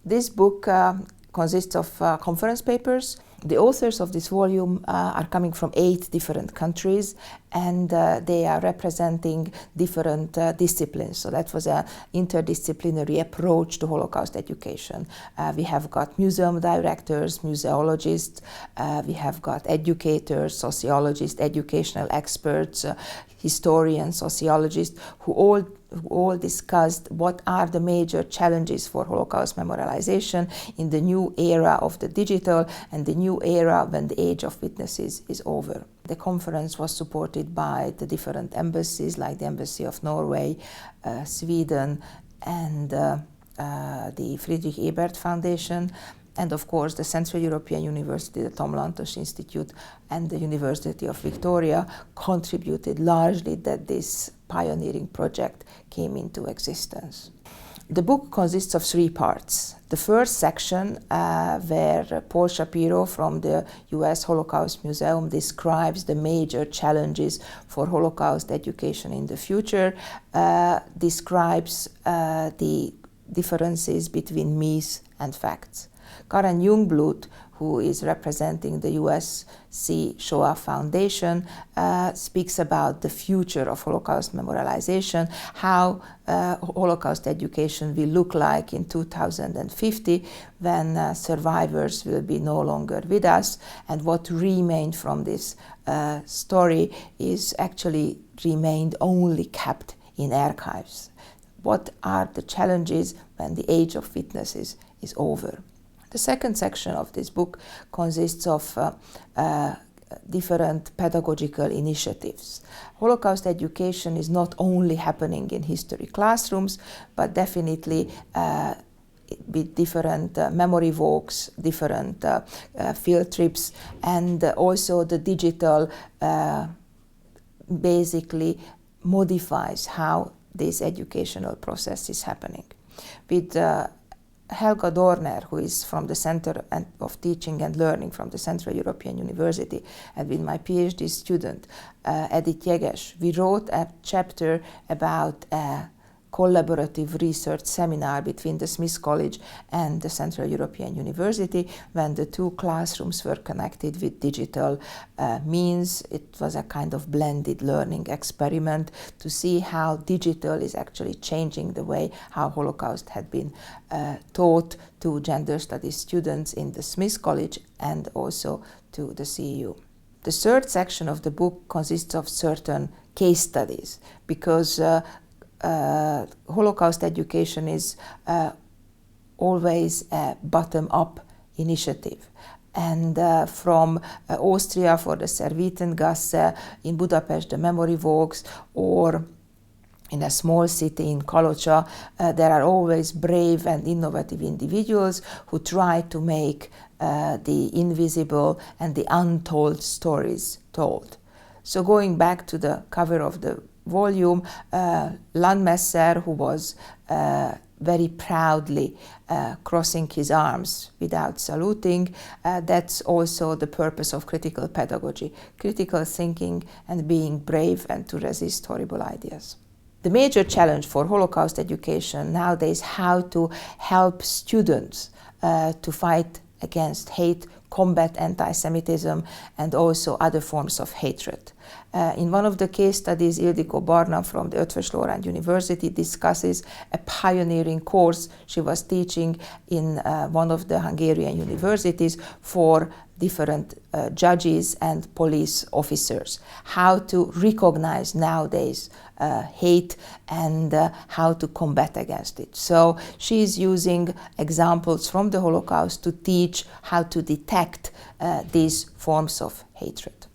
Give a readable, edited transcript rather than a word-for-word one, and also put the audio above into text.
This book consists of conference papers. The authors of this volume are coming from 8 different countries, and they are representing different disciplines. So that was an interdisciplinary approach to Holocaust education. We have got museum directors, museologists, we have got educators, sociologists, educational experts, historians, sociologists, who all discussed what are the major challenges for Holocaust memorialization in the new era of the digital and the new era when the age of witnesses is over. The conference was supported by the different embassies, like the Embassy of Norway, Sweden, and the Friedrich Ebert Foundation, and of course the Central European University, the Tom Lantos Institute, and the University of Victoria contributed largely that this pioneering project came into existence. The book consists of 3 parts. The first section, where Paul Shapiro from the US Holocaust Museum describes the major challenges for Holocaust education in the future, describes the differences between myths and facts. Karen Jungblut, who is representing the USC Shoah Foundation, speaks about the future of Holocaust memorialization, how Holocaust education will look like in 2050 when survivors will be no longer with us, and what remained from this story is actually remained only kept in archives. What are the challenges when the age of witnesses is over? The second section of this book consists of different pedagogical initiatives. Holocaust education is not only happening in history classrooms, but definitely with different memory walks, different field trips, and also the digital basically modifies how this educational process is happening. With Helga Thorson, who is from the Center of Teaching and Learning from the Central European University, and with my PhD student, Edith Jeges, we wrote a chapter about a collaborative research seminar between the Smith College and the Central European University, when the 2 classrooms were connected with digital means. It was a kind of blended learning experiment to see how digital is actually changing the way how Holocaust had been taught to gender studies students in the Smith College and also to the CEU. The third section of the book consists of certain case studies, because Holocaust education is always a bottom-up initiative. And from Austria for the Servitengasse, in Budapest the memory walks, or in a small city in Kalocsa, there are always brave and innovative individuals who try to make the invisible and the untold stories told. So going back to the cover of the volume, Landmesser, who was very proudly crossing his arms without saluting, that's also the purpose of critical pedagogy, critical thinking and being brave and to resist horrible ideas. The major challenge for Holocaust education nowadays is how to help students to fight against hate, combat anti-Semitism, and also other forms of hatred. In one of the case studies, Ildikó Barna from the Eötvös Loránd University discusses a pioneering course she was teaching in one of the Hungarian universities for different judges and police officers, how to recognize nowadays hate and how to combat against it. So she is using examples from the Holocaust to teach how to detect these forms of hatred.